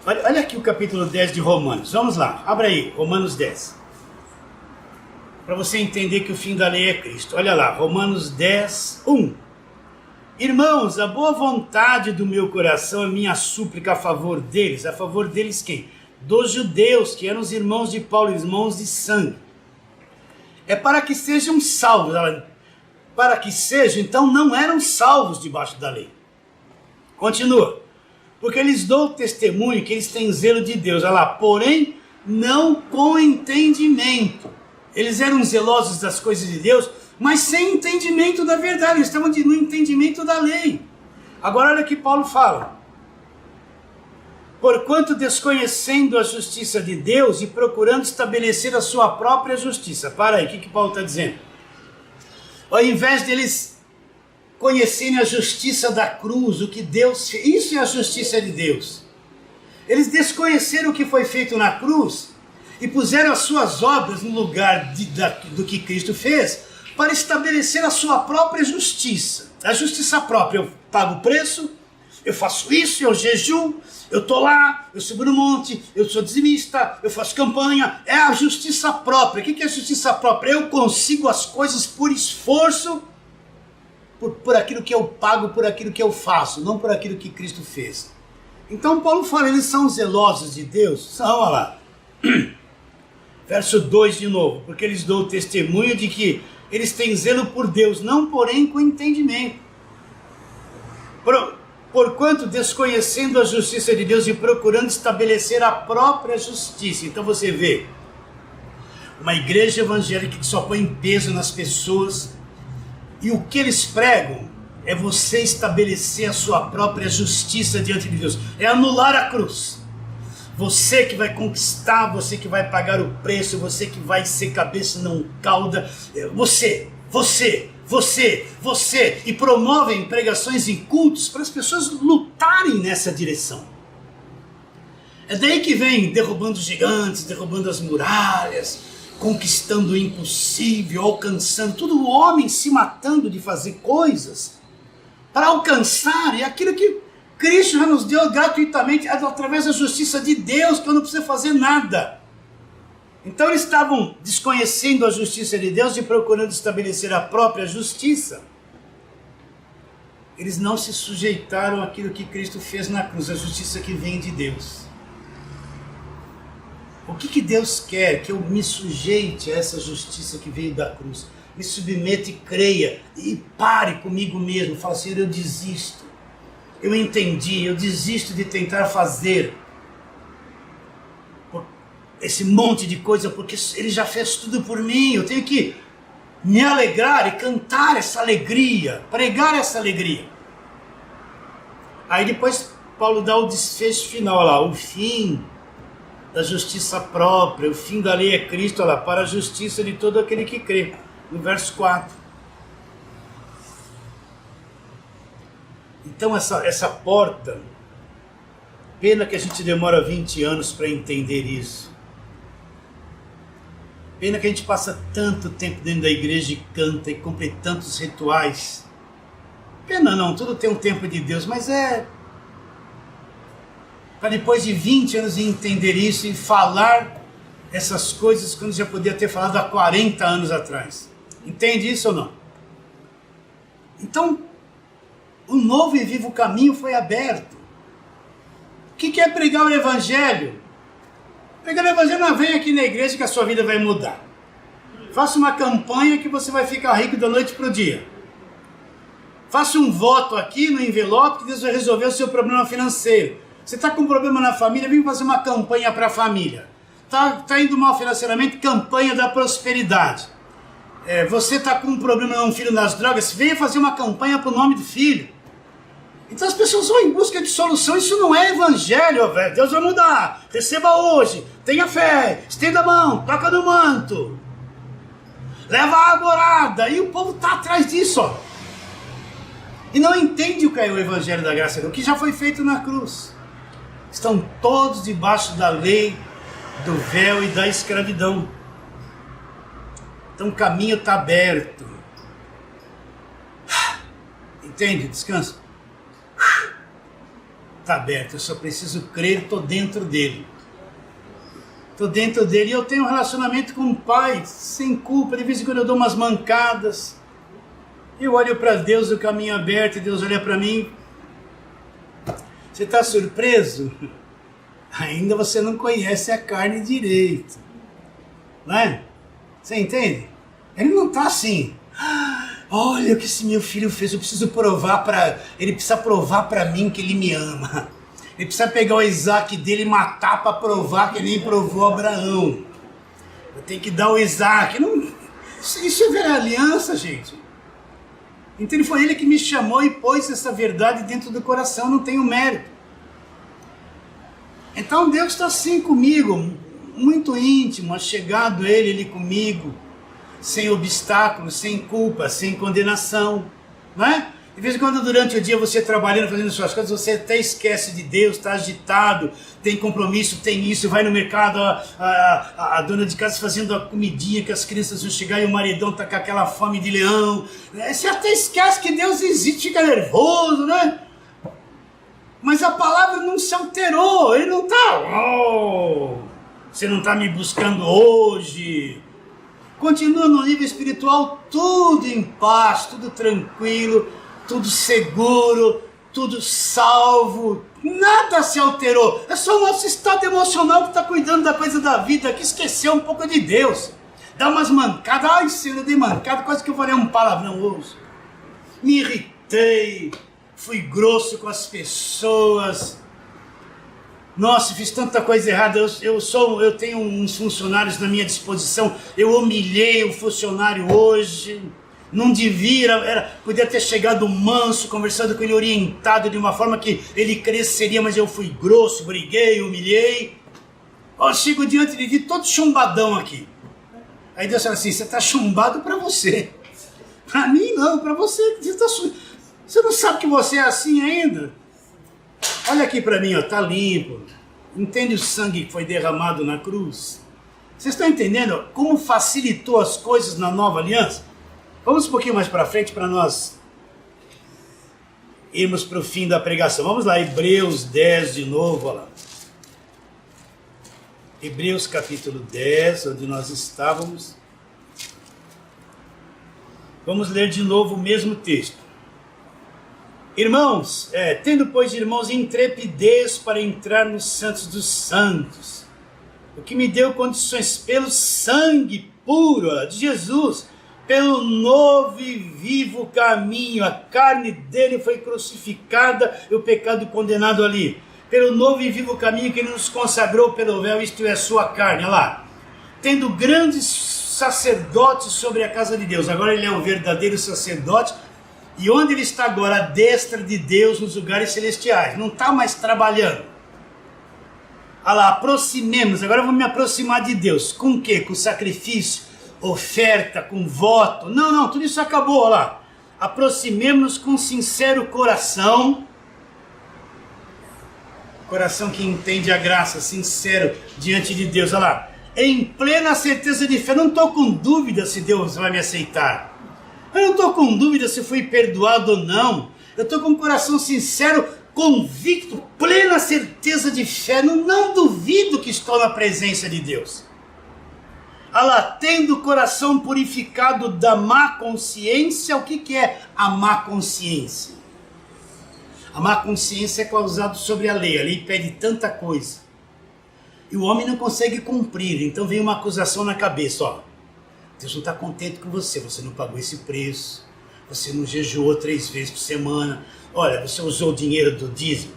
Olha aqui o capítulo 10 de Romanos, vamos lá, abra aí, Romanos 10. Para você entender que o fim da lei é Cristo. Olha lá, Romanos 10, 1. Irmãos, a boa vontade do meu coração é minha súplica a favor deles. A favor deles quem? Dos judeus, que eram os irmãos de Paulo, irmãos de sangue. É para que sejam salvos. Para que sejam, então não eram salvos debaixo da lei. Continua. Porque lhes dou testemunho que eles têm zelo de Deus. Olha lá, porém não com entendimento. Eles eram zelosos das coisas de Deus, mas sem entendimento da verdade. Eles estavam no entendimento da lei. Agora olha o que Paulo fala. Porquanto desconhecendo a justiça de Deus e procurando estabelecer a sua própria justiça. Para aí, o que Paulo está dizendo? Ao invés deles conhecerem a justiça da cruz, o que Deus fez, isso é a justiça de Deus. Eles desconheceram o que foi feito na cruz e puseram as suas obras no lugar do que Cristo fez, para estabelecer a sua própria justiça. A justiça própria, eu pago o preço, eu faço isso, eu jejuo, eu estou lá, eu subo no monte, eu sou dizimista, eu faço campanha. É a justiça própria. O que é a justiça própria? Eu consigo as coisas por esforço, por aquilo que eu pago, por aquilo que eu faço, não por aquilo que Cristo fez. Então Paulo fala, eles são zelosos de Deus? São, olha lá. Verso 2 de novo, porque eles dão o testemunho de que eles têm zelo por Deus, não porém com entendimento. Porquanto desconhecendo a justiça de Deus e procurando estabelecer a própria justiça. Então você vê, uma igreja evangélica que só põe peso nas pessoas, e o que eles pregam é você estabelecer a sua própria justiça diante de Deus, é anular a cruz. Você que vai conquistar, você que vai pagar o preço, você que vai ser cabeça não cauda, você, e promovem pregações em cultos para as pessoas lutarem nessa direção. É daí que vem derrubando gigantes, derrubando as muralhas, conquistando o impossível, alcançando, todo o homem se matando de fazer coisas para alcançar, e aquilo que Cristo já nos deu gratuitamente, através da justiça de Deus, que eu não preciso fazer nada. Então eles estavam desconhecendo a justiça de Deus e procurando estabelecer a própria justiça. Eles não se sujeitaram àquilo que Cristo fez na cruz, a justiça que vem de Deus. O que Deus quer? Que eu me sujeite a essa justiça que veio da cruz. Me submeta e creia, e pare comigo mesmo, fala assim, eu desisto. Eu entendi, eu desisto de tentar fazer esse monte de coisa, porque Ele já fez tudo por mim. Eu tenho que me alegrar e cantar essa alegria, pregar essa alegria. Aí depois Paulo dá o desfecho final lá, o fim da justiça própria, o fim da lei é Cristo, lá, para a justiça de todo aquele que crê, no verso 4. Então essa porta, pena que a gente demora 20 anos para entender isso. Pena que a gente passa tanto tempo dentro da igreja e canta e cumpre tantos rituais. Pena não, tudo tem um tempo de Deus, mas para depois de 20 anos entender isso e falar essas coisas quando já podia ter falado há 40 anos atrás. Entende isso ou não? Então, um novo e vivo caminho foi aberto. O que é pregar o Evangelho? Pregar o Evangelho não vem aqui na igreja que a sua vida vai mudar. Faça uma campanha que você vai ficar rico da noite para o dia. Faça um voto aqui no envelope que Deus vai resolver o seu problema financeiro. Você está com um problema na família, vem fazer uma campanha para a família. Está indo mal financeiramente, campanha da prosperidade. Você está com um problema num filho nas drogas, venha fazer uma campanha para o nome do filho. Então as pessoas vão em busca de solução, isso não é evangelho, velho. Deus vai mudar, receba hoje, tenha fé, estenda a mão, toca no manto, leva a água orada, e o povo está atrás disso, ó. E não entende o que é o evangelho da graça, o que já foi feito na cruz. Estão todos debaixo da lei, do véu e da escravidão. Então o caminho está aberto. Entende? Descansa. Está aberto, eu só preciso crer, estou dentro dele. Estou dentro dele e eu tenho um relacionamento com o Pai, sem culpa. De vez em quando eu dou umas mancadas. Eu olho para Deus, o caminho aberto, e Deus olha para mim. Você está surpreso? Ainda você não conhece a carne direito. Não é? Você entende? Ele não está assim. Olha o que esse meu filho fez, eu preciso provar para... Ele precisa provar para mim que ele me ama. Ele precisa pegar o Isaac dele e matar para provar que ele nem provou Abraão. Eu tenho que dar o Isaac. Não... Isso é velha aliança, gente. Então foi ele que me chamou e pôs essa verdade dentro do coração, não tenho mérito. Então Deus está assim comigo, muito íntimo, achegado ele comigo, sem obstáculos, sem culpa, sem condenação, não é? De vez em quando durante o dia você trabalhando, fazendo suas coisas, você até esquece de Deus, está agitado, tem compromisso, tem isso, vai no mercado, a dona de casa fazendo a comidinha que as crianças vão chegar e o maridão está com aquela fome de leão, né? Você até esquece que Deus existe, fica nervoso, né? Mas a palavra não se alterou, ele não está, você não está me buscando hoje. Continua no nível espiritual, tudo em paz, tudo tranquilo, tudo seguro, tudo salvo, nada se alterou. É só o nosso estado emocional que está cuidando da coisa da vida, que esqueceu um pouco de Deus. Dá umas mancadas, ai Senhor, eu dei mancada, quase que eu falei um palavrão hoje. Me irritei, fui grosso com as pessoas. Nossa, fiz tanta coisa errada, eu tenho uns funcionários na minha disposição, eu humilhei o funcionário hoje, não devia, podia ter chegado manso, conversado com ele orientado de uma forma que ele cresceria, mas eu fui grosso, briguei, humilhei. Eu chego diante de ti todo chumbadão aqui. Aí Deus fala assim, você está chumbado para você. Para mim não, para você. Você não sabe que você é assim ainda? Olha aqui para mim, ó, tá limpo. Entende o sangue que foi derramado na cruz? Vocês estão entendendo como facilitou as coisas na nova aliança? Vamos um pouquinho mais para frente para nós irmos para o fim da pregação. Vamos lá, Hebreus 10 de novo, olha lá. Hebreus capítulo 10, onde nós estávamos. Vamos ler de novo o mesmo texto. Irmãos, tendo pois irmãos intrepidez para entrar nos santos dos santos, o que me deu condições pelo sangue puro de Jesus, pelo novo e vivo caminho, a carne dele foi crucificada e o pecado condenado ali, pelo novo e vivo caminho que ele nos consagrou pelo véu, isto é a sua carne, olha lá, tendo grandes sacerdotes sobre a casa de Deus, agora ele é o verdadeiro sacerdote. E onde ele está agora? À destra de Deus nos lugares celestiais. Não está mais trabalhando. Olha lá, aproximemos. Agora eu vou me aproximar de Deus. Com o quê? Com sacrifício, oferta, com voto. Não, tudo isso acabou. Olha lá. Aproximemos-nos com sincero coração. Coração que entende a graça, sincero diante de Deus. Olha lá. em plena certeza de fé. Eu não estou com dúvida se Deus vai me aceitar. Eu não estou com dúvida se fui perdoado ou não. Eu estou com um coração sincero, convicto, plena certeza de fé. Não duvido que estou na presença de Deus. Ela tendo o coração purificado da má consciência. O que é a má consciência? A má consciência é causada sobre a lei. A lei pede tanta coisa e o homem não consegue cumprir. Então vem uma acusação na cabeça, ó. Deus não está contente com você, você não pagou esse preço, você não jejuou 3 vezes por semana, olha, você usou o dinheiro do dízimo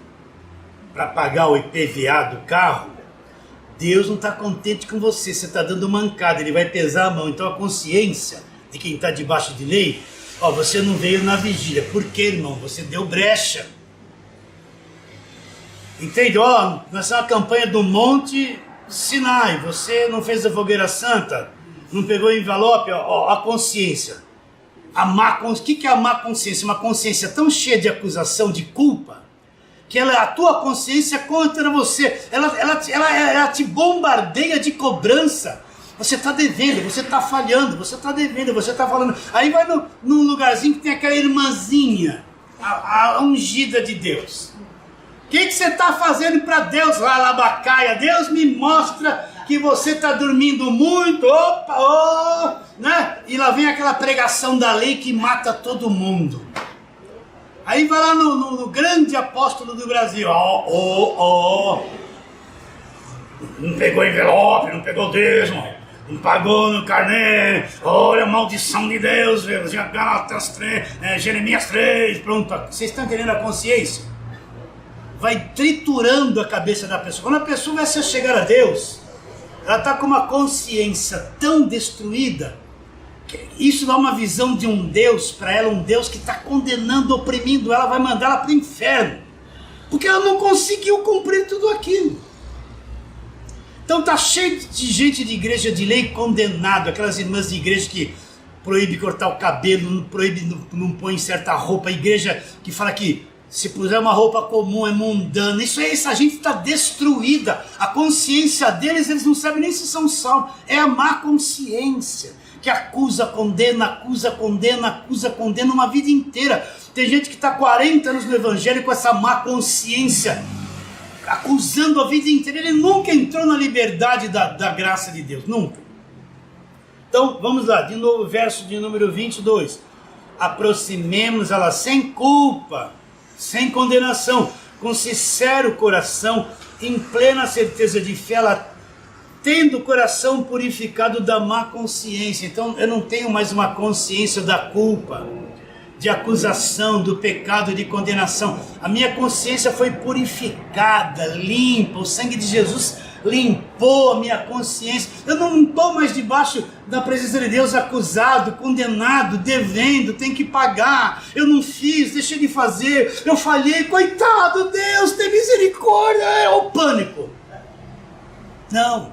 para pagar o IPVA do carro. Deus não está contente com você, você está dando mancada, ele vai pesar a mão. Então a consciência de quem está debaixo de lei, ó, você não veio na vigília. Por quê, irmão? Você deu brecha. Entende? Ó, nessa é uma campanha do Monte Sinai, você não fez a fogueira santa, não pegou o envelope, ó, a consciência. O que é a má consciência? Uma consciência tão cheia de acusação, de culpa, que a tua consciência contra você, ela te bombardeia de cobrança. Você está devendo, você está falhando, você está devendo, você está falando. Aí vai num lugarzinho que tem aquela irmãzinha, a ungida de Deus. O que você está fazendo para Deus lá, labacaia? Deus me mostra que você está dormindo muito, né? E lá vem aquela pregação da lei que mata todo mundo. Aí vai lá no grande apóstolo do Brasil, não pegou envelope, não pegou dízimo, não pagou no carnê, olha a maldição de Deus, Gálatas 3, Jeremias 3, pronto. Vocês estão entendendo a consciência? Vai triturando a cabeça da pessoa. Quando a pessoa vai se chegar a Deus, ela está com uma consciência tão destruída, que isso dá uma visão de um Deus para ela, um Deus que está condenando, oprimindo ela, vai mandar ela para o inferno, porque ela não conseguiu cumprir tudo aquilo. Então está cheio de gente de igreja de lei condenado, aquelas irmãs de igreja que proíbe cortar o cabelo, não põe certa roupa, a igreja que fala que se puser uma roupa comum é mundana. Essa gente está destruída. A consciência deles, eles não sabem nem se são salvos. É a má consciência que acusa, condena uma vida inteira. Tem gente que está 40 anos no evangelho com essa má consciência, acusando a vida inteira. Ele nunca entrou na liberdade da graça de Deus, nunca. Então vamos lá, de novo, verso de número 22. Aproximemos ela sem culpa, sem condenação, com sincero coração, em plena certeza de fé, ela tendo o coração purificado da má consciência. Então eu não tenho mais uma consciência da culpa, de acusação, do pecado, de condenação. A minha consciência foi purificada, limpa, o sangue de Jesus limpou a minha consciência. Eu não estou mais debaixo da presença de Deus acusado, condenado, devendo, tem que pagar. Eu não fiz, deixei de fazer, eu falhei, coitado, Deus, tem misericórdia, é o pânico. Não.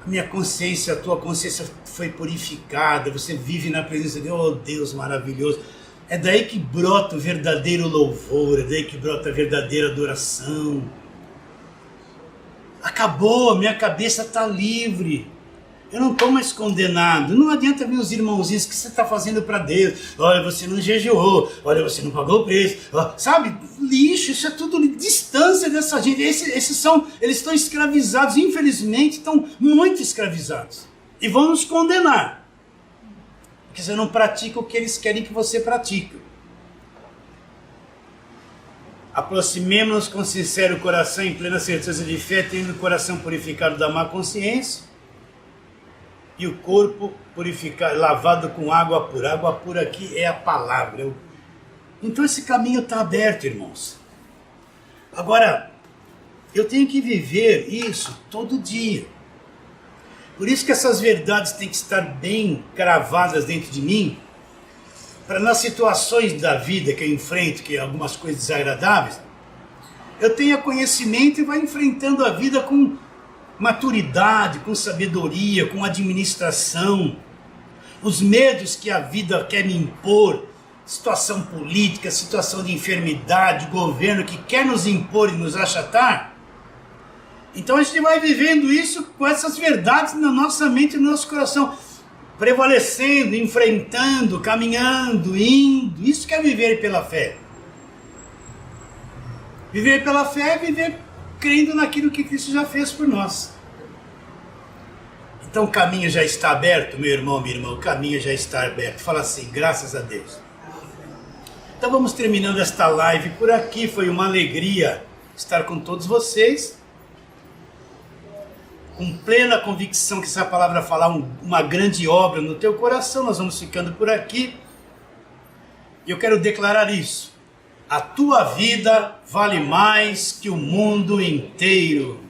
A minha consciência, a tua consciência foi purificada, você vive na presença de Deus, oh Deus maravilhoso. É daí que brota o verdadeiro louvor, é daí que brota a verdadeira adoração. Acabou, a minha cabeça está livre. Eu não estou mais condenado. Não adianta vir os irmãozinhos que você está fazendo para Deus. Olha, você não jejuou. Olha, você não pagou o preço. Sabe? Lixo, isso é tudo distância dessa gente. Eles estão escravizados. Infelizmente, estão muito escravizados. E vão nos condenar. Porque você não pratica o que eles querem que você pratique. Aproximemo-nos com sincero coração, em plena certeza de fé, tendo o coração purificado da má consciência e o corpo purificado, lavado com água pura. Água pura aqui é a palavra. Então esse caminho está aberto, irmãos. Agora, eu tenho que viver isso todo dia. Por isso que essas verdades têm que estar bem cravadas dentro de mim, para nas situações da vida que eu enfrento, que algumas coisas desagradáveis, eu tenha conhecimento e vá enfrentando a vida com maturidade, com sabedoria, com administração. Os medos que a vida quer me impor, situação política, situação de enfermidade, governo que quer nos impor e nos achatar, Então a gente vai vivendo isso com essas verdades na nossa mente e no nosso coração, prevalecendo, enfrentando, caminhando, indo. Isso que é viver pela fé. Viver pela fé é viver crendo naquilo que Cristo já fez por nós. Então o caminho já está aberto, meu irmão, minha irmã, o caminho já está aberto. Fala assim, graças a Deus. Então vamos terminando esta live por aqui. Foi uma alegria estar com todos vocês. Com plena convicção que essa palavra falar uma grande obra no teu coração, nós vamos ficando por aqui. E eu quero declarar isso. A tua vida vale mais que o mundo inteiro.